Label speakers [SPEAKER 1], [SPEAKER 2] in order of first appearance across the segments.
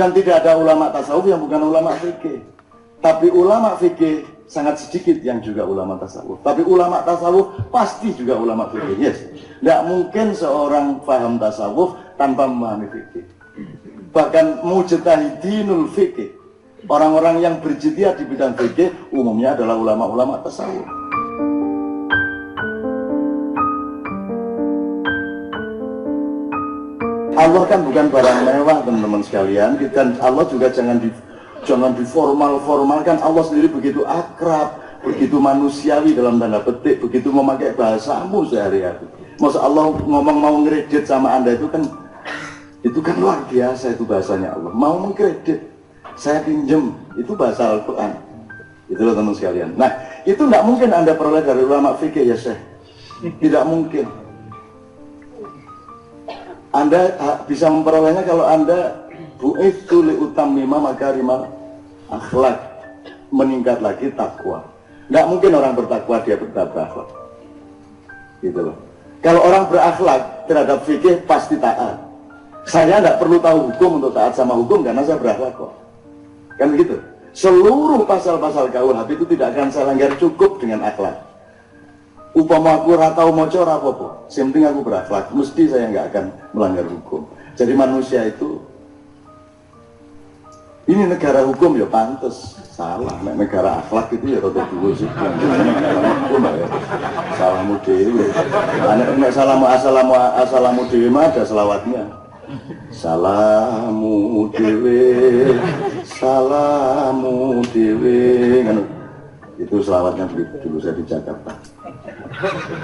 [SPEAKER 1] Dan tidak ada ulama tasawuf yang bukan ulama fikih. Tapi ulama fikih sangat sedikit yang juga ulama tasawuf. Tapi ulama tasawuf pasti juga ulama fikih. Yes. Tidak mungkin seorang paham tasawuf tanpa memahami fikih. Bahkan mujtahidinul fikih, orang-orang yang berjihad di bidang fikih umumnya adalah ulama-ulama tasawuf. Allah kan bukan barang mewah, teman-teman sekalian. Dan Allah juga jangan diformal-formalkan. Allah sendiri begitu akrab, begitu manusiawi dalam tanda petik, begitu memakai bahasamu sehari-hari. Masa Allah ngomong mau ngredit sama Anda itu kan luar biasa, itu bahasanya Allah. Mau mengkredit, saya pinjem, itu bahasa Al-Quran. Itu loh teman sekalian. Nah, itu tidak mungkin Anda peroleh dari ulama fikih ya Syekh. Tidak mungkin. Anda bisa memperolehnya kalau Anda bu'itsu liutammima makarimal akhlak, meningkat lagi takwa. Nggak mungkin orang bertakwa dia berakhlak. Gitu loh. Kalau orang berakhlak terhadap fikih pasti taat. Saya nggak perlu tahu hukum untuk taat sama hukum karena saya berakhlak kok. Kan begitu. Seluruh pasal-pasal KUHP itu tidak akan saya langgar cukup dengan akhlak. Upama aku ratau moco rapopo, yang penting aku berakhlak, mesti saya nggak akan melanggar hukum. Jadi manusia itu, ini negara hukum ya pantes, salah. Negara akhlak itu ya rada dulu sih. Hukum ya, salahmu dewi. Nek asalamu dewi mah ada selawatnya. Salamu dewi, salamu dewi. Itu selawatnya begitu dulu saya di Jakarta.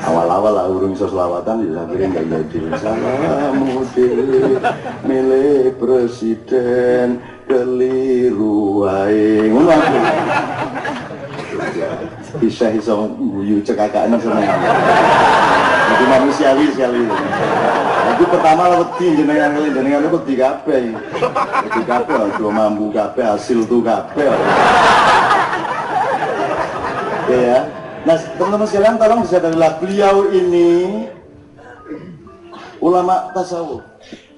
[SPEAKER 1] Awal-awal lah urung iso selawatan ya akhirnya nggak jadi. Salamu dewe milik presiden keliru wae. Ngono aku. Bisa iso guyu cekakane seneng. Itu manusiawi sekali. Itu pertama wedi jenengan itu wedi kabeh. Wedi kabeh aja mampu kabeh hasil tu kabeh. Ya. Nah, teman-teman sekalian tolong disadarilah beliau ini ulama tasawuf.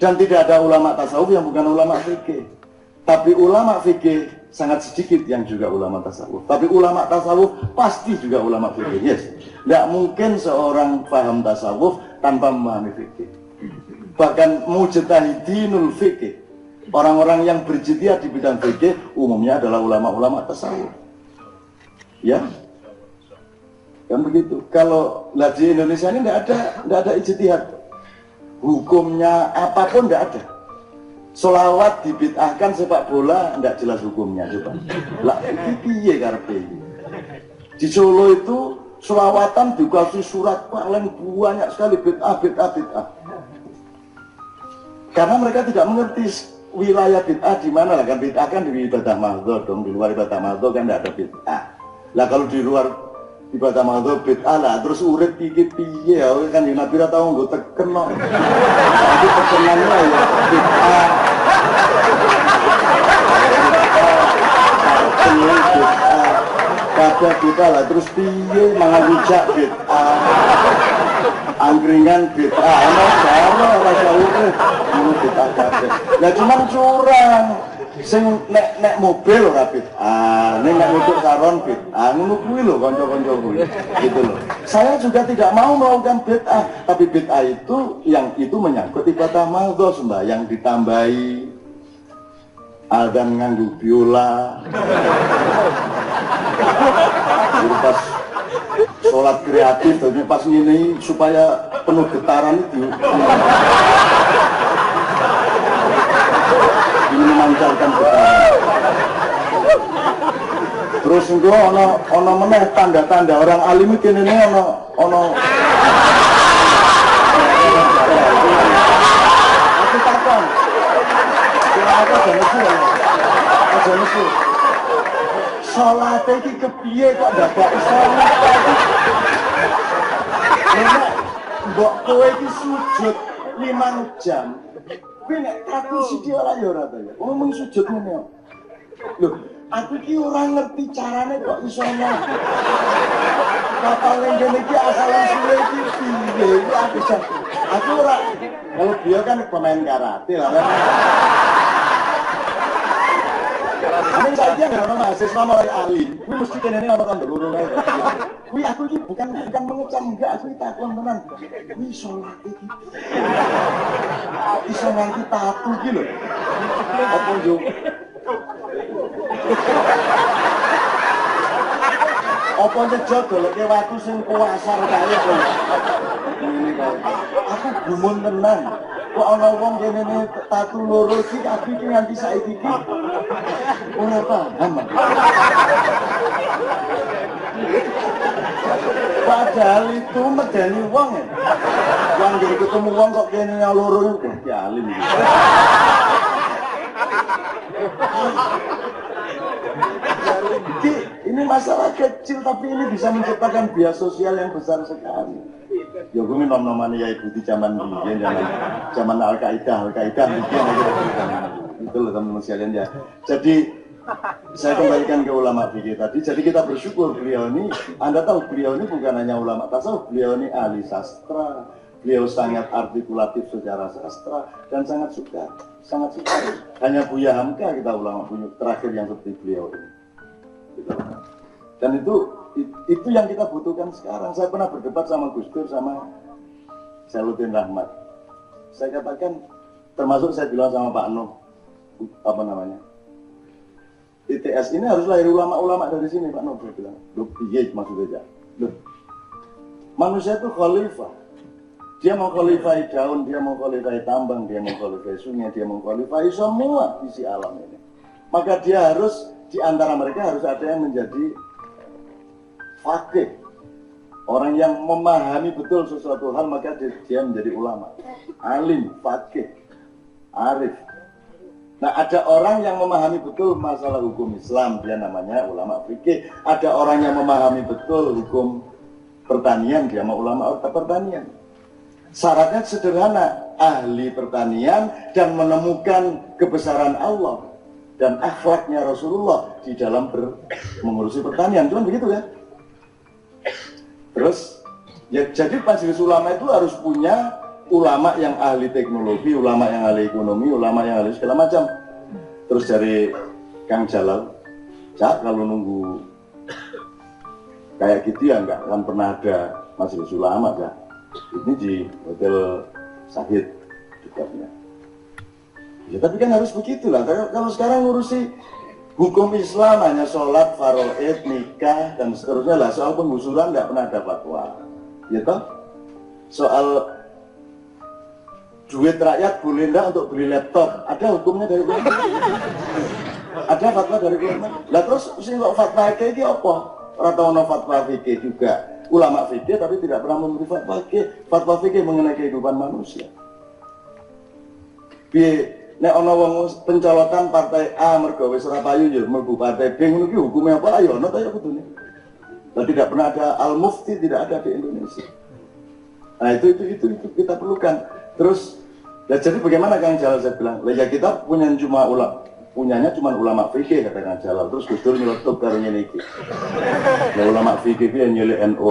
[SPEAKER 1] Dan tidak ada ulama tasawuf yang bukan ulama fikih. Tapi ulama fikih sangat sedikit yang juga ulama tasawuf. Tapi ulama tasawuf pasti juga ulama fikih. Yes. Tidak mungkin seorang paham tasawuf tanpa memahami fikih. Bahkan mujtahidinul fikih, orang-orang yang berjihad di bidang fikih umumnya adalah ulama-ulama tasawuf. Ya. Kan begitu. Kalau di Indonesia ini tidak ada ijtihad. Hukumnya apapun tidak ada. Sholawat dibid'ahkan, sepak bola tidak jelas hukumnya, coba. Lah piye karepe iki? Di Solo itu sholawatan dikasih surat paling banyak sekali bid'ah. Karena mereka tidak mengerti wilayah bid'ah di mana lah, kan bid'ah kan di ibadah mahdhur dong, di luar ibadah mahdhur kan tidak ada bid'ah. Lah kalau di luar ibadah mahdhur bid'ah lah, terus urip piye ya kan Nabi ra tau nggo teken kok. Tapi tekenannya ya bid'ah. Kabeh bid'ah lah, terus piye mangan rujak bid'ah. Angkringan bid'ah, ana jare ora urip ngono bid'ah kabeh. Lah cuman curang. Sing nek mobil ora bid'ah, nek nutuk saron bid'ah, ngono kuwi lho kanca-kanca kuwi. Gitu loh. Saya juga tidak mau melakukan bid'ah, tapi bid'ah itu yang itu menyangkut ibadah mahdhur, sembahyang ditambahi, adzan nganggo biola. Pas sholat kreatif, tapi pas ngene supaya penuh getaran itu. Ini memancarkan getaran. Terus engko ana meneh tanda-tanda orang alim iki kene ana aku takon. Kira aja nesu. Salat iki kepiye kok dadak salat iki? Mbok kowe iki sujud 5 jam. Kuwi nek aku sithik ora ya ora ta ya. Wong sujud ngene kok. Lho, aku iki ora ngerti carane kok iso ngono. Kapal ngene iki asal-usule iki piye? Aku ora. Kalau dia kan pemain karate lah. Ini saya nggak ono mahasiswa mulai alim. Kuwi mesti kene ono kan guru kae. Kuwi aku iki bukan mengecam enggak, aku takon tenan. Kuwi salat iki. Iso nganti tatu iki lho. Apa yo? Apa njejok goleke watu sing kuasar kae kok. Ini kae. Aku gumun tenan. Kok ana wong kene tatu loro iki aku iki nganti saiki iki. Ora paham. Padahal itu medeni wong ya. Yang jadi ketemu wong kok kene loro itu alim. Ini masalah kecil tapi ini bisa menciptakan bias sosial yang besar sekali. Ya gue nom-noman ya ibu di zaman bikin, zaman Al-Qaeda bikin itu loh teman-teman sekalian ya. Jadi saya kembalikan ke ulama fikih tadi. Jadi kita bersyukur beliau ini, Anda tahu beliau ini bukan hanya ulama tasawuf, beliau ini ahli sastra, beliau sangat artikulatif secara sastra dan sangat suka. Hanya Buya Hamka kita ulama punya terakhir yang seperti beliau ini. Dan itu yang kita butuhkan sekarang. Saya pernah berdebat sama Gus Dur sama Zainuddin Rahmat. Saya katakan, termasuk saya bilang sama Pak Nuh, apa namanya, ITS ini harus lahir ulama-ulama dari sini, Pak Nuh. Saya bilang, loh, iya maksudnya. Loh, manusia itu khalifah. Dia mau khalifai daun, dia mau khalifai tambang, dia mau khalifai sungai, dia mau khalifai semua isi alam ini. Maka dia harus, di antara mereka harus ada yang menjadi faqih, orang yang memahami betul sesuatu hal, maka dia menjadi ulama, alim, faqih, arif. Nah, ada orang yang memahami betul masalah hukum Islam, dia namanya ulama fikih. Ada orang yang memahami betul hukum pertanian, dia mau ulama pertanian. Syaratnya sederhana, ahli pertanian dan menemukan kebesaran Allah dan akhlaknya Rasulullah di dalam mengurusi pertanian. Cuma begitu kan? Terus, ya jadi majelis ulama itu harus punya ulama yang ahli teknologi, ulama yang ahli ekonomi, ulama yang ahli segala macam. Terus dari Kang Jalal, Cak, kalau nunggu kayak gitu ya nggak akan pernah ada majelis ulama, Cak. Ini di Hotel Sahid dekatnya. Ya tapi kan harus begitulah. Kalau sekarang ngurusi hukum Islam hanya sholat, faraid, nikah dan seterusnya lah. Soal penggusuran nggak pernah ada fatwa, ya toh? Soal duit rakyat boleh enggak untuk beli laptop, ada hukumnya dari ulama. Ada fatwa dari ulama. Lah terus sing kok fatwa kayak iki apa? Ora tau ono fatwa fikih juga. Ulama fikih tapi tidak pernah memberi fatwa fikih mengenai kehidupan manusia. Nek ana wong pencalotan partai A mergo wis ora payu ya mlebu partai B ngono ki hukume apa ya ono ta ya kudune. Lah tidak pernah ada al-mufti, tidak ada di Indonesia. Nah itu kita perlukan. Terus ya jadi bagaimana Kang Jalal saya bilang, lah ya kita punyanya cuma ulama fikih kata Kang Jalal. Terus Gus Dur nyeletuk karo ngene iki. Ya ulama fikih ki nyelek NU.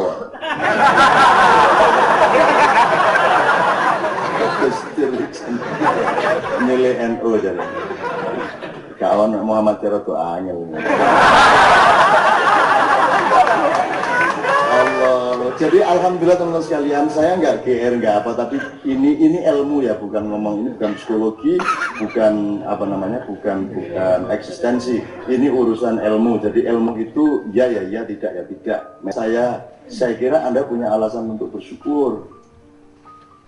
[SPEAKER 1] Nyelek NU jadi. Kawan Muhammad Jarot tuh angel. Jadi alhamdulillah teman-teman sekalian, saya nggak GR nggak apa, tapi ini ilmu ya, bukan ngomong, ini bukan psikologi, bukan apa namanya, bukan eksistensi. Ini urusan ilmu. Jadi ilmu itu ya, tidak ya tidak. Saya kira Anda punya alasan untuk bersyukur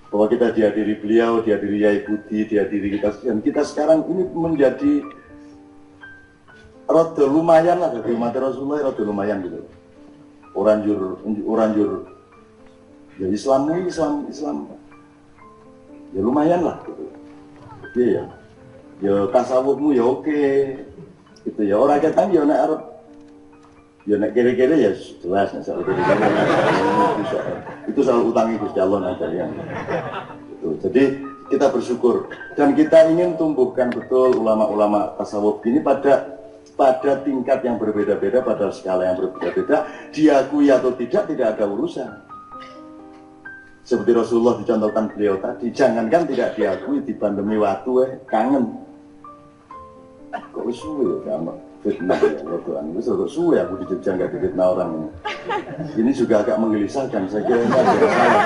[SPEAKER 1] bahwa kita dihadiri beliau, dihadiri Yai Budi, dihadiri kita, dan kita sekarang ini menjadi rada lumayan lah dari umat Rasulullah, rada lumayan gitu. Oranjur ya Islam ya lumayan lah gitu. Iya ya tasawufmu ya oke gitu ya, orang kata ya nek arep ya nek kira-kira ya jelas nek soal itu soal utangi Gusti Allah nanti ya. Jadi kita bersyukur dan kita ingin tumbuhkan betul ulama-ulama tasawuf ini pada tingkat yang berbeda-beda, pada skala yang berbeda-beda, diakui atau tidak ada urusan. Seperti Rasulullah dicontohkan beliau tadi, jangankan tidak diakui di pandemi waktu kangen. Kok suwe ya, fitnah ya Tuhan. Itu sudah suwe aku di Jogja nggak difitnah orang ini. Ini juga agak menggelisahkan. Saya kira ini ada yang salah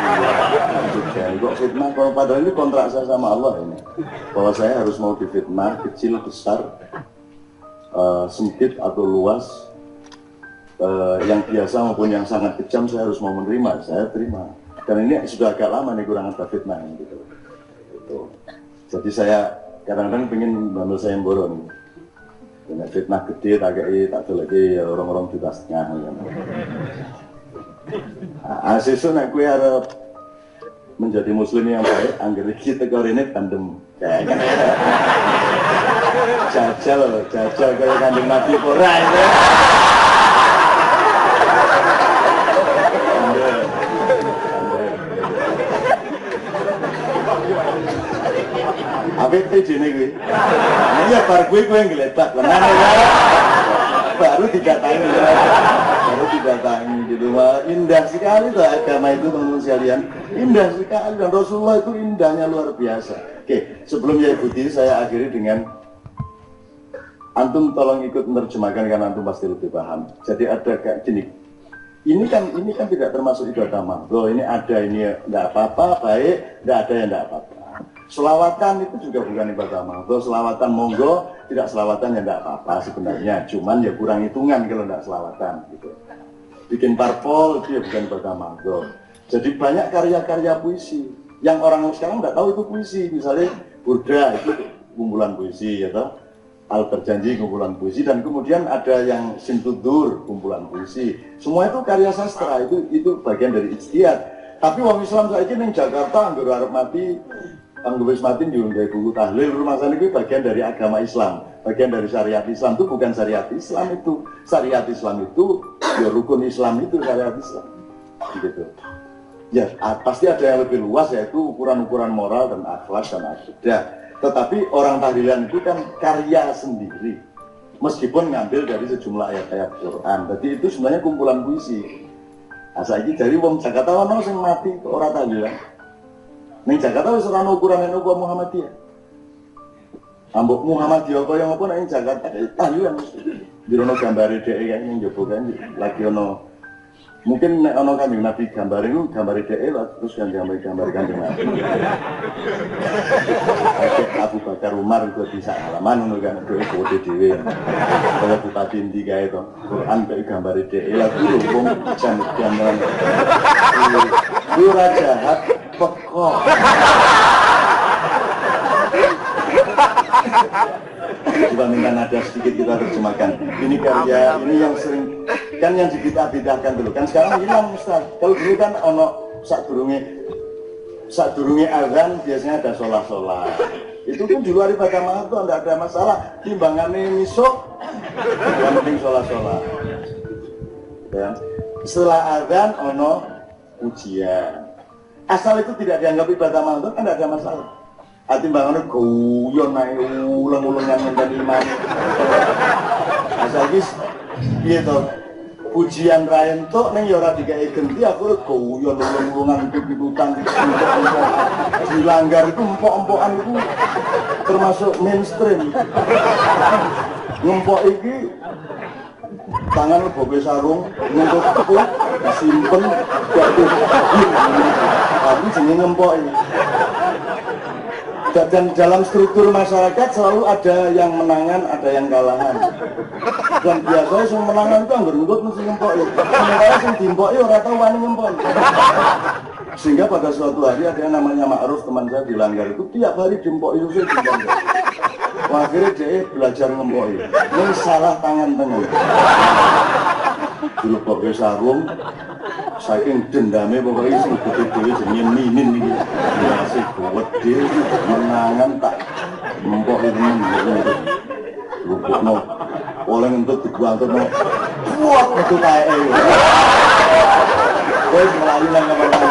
[SPEAKER 1] di Jogja. Kok fitnah? Kalau padahal ini kontrak saya sama Allah ini, bahwa saya harus mau difitnah kecil besar, sempit atau luas, yang biasa maupun yang sangat kejam saya harus mau menerima. Saya terima. Dan ini sudah agak lama nih kurang ada fitnah gitu. Jadi saya kadang-kadang pengen bantu saya boron. Dengan fitnah gede tak lagi orang-orang juta setengah ya. Asesnya nak kue harap menjadi muslim yang baik, angger kita kau ini tandem jajal kayak kandung Nabi pora itu. Apa itu jenis gue? Ini ya bar gue yang geletak, baru didatangi gitu. Wah, indah sekali tuh agama itu teman-teman sekalian, indah sekali, dan Rasulullah itu indahnya luar biasa. Oke, sebelum ya ikuti saya akhiri dengan antum tolong ikut menerjemahkan karena antum pasti lebih paham. Jadi ada kayak gini. Ini kan tidak termasuk ibadah mahdoh. Ini ada ini enggak apa-apa, baik, enggak ada yang enggak apa-apa. Selawatan itu juga bukan ibadah mahdoh. Selawatan monggo, tidak selawatan ya enggak apa-apa sebenarnya. Cuman ya kurang hitungan kalau enggak selawatan gitu. Bikin parpol itu ya bukan ibadah mahdoh. Jadi banyak karya-karya puisi yang orang sekarang enggak tahu itu puisi. Misalnya Burda itu kumpulan puisi, ya toh. Al Berjanji kumpulan puisi, dan kemudian ada yang Sintudur kumpulan puisi. Semua itu karya sastra, itu bagian dari ijtihad. Tapi wong Islam saiki ning Jakarta anggur arep mati, anggur wis mati diundang buku tahlil rumah sana itu bagian dari agama Islam, bagian dari syariat Islam. Itu bukan syariat Islam itu. Syariat Islam itu ya rukun Islam itu syariat Islam. Gitu. Ya, pasti ada yang lebih luas yaitu ukuran-ukuran moral dan akhlak dan akidah. Tetapi orang tahlilan itu kan karya sendiri, meskipun ngambil dari sejumlah ayat-ayat Quran. Jadi itu sebenarnya kumpulan puisi. Asal ini dari wong Jakarta ono sing mati orang tahlilan. Ning Jakarta wis ora ono ukuran nek Muhammadiyah. Ambok Muhammadiyah kaya ngopo nek Jakarta tahlilan. Dirono gambare dhek kaya ning njaba kan lagi ono. Mungkin nek ono Kanjeng Nabi gambar itu gambar dhek terus kan gambar Kanjeng Nabi. Abu Bakar Umar itu bisa halaman ngono kan dhewe kode dhewe. Kalau bupati ndi kae to. Quran kaya gambar dhek lagu wong jan gambaran. Ora jahat pekok. Coba minta nada sedikit kita terjemahkan. Ini karya, ini yang sering kan yang dibidah-bidahkan dulu. Kan sekarang hilang Ustaz. Kalau dulu kan ono sadurunge azan biasanya ada sholat. Itu pun di luar ibadah mahdoh tidak ada masalah. Timbangannya misuk, yang penting sholat. Ya. Setelah azan ono ujian. Asal itu tidak dianggap ibadah mahdoh kan tidak ada masalah. Timbangannya guyon naik ulang-ulangan menjadi iman. Asal ini gitu. Pujian ra entuk ning ya ora dikei genti aku guyon ulang-ulangan pipitan dilanggar itu empok-empokan itu termasuk mainstream. Ngempok iki tangan leboke sarung ngempok tepu disimpen gak tapi jenenge ngempok iki. Dan dalam struktur masyarakat selalu ada yang menangan, ada yang kalahan. Dan biasanya yang menangan itu anggur ngempot mesti ngempok ya. Sementara yang dimpok ya orang tahu wani ngempok. Sehingga pada suatu hari ada yang namanya Ma'ruf, teman saya dilanggar itu tiap hari dimpok itu sih dilanggar. Wah, akhirnya dia belajar ngempok ya. Ini salah tangan tengah. Dulu pakai sarung, saking dendamnya pokoknya sing gede-gede jenenge minin iki. Ya sing gede menangan tak empok itu. Lupukno. Oleh ngentut dibuantutno. Kuat itu kae. Wis melayu nang kamar mandi.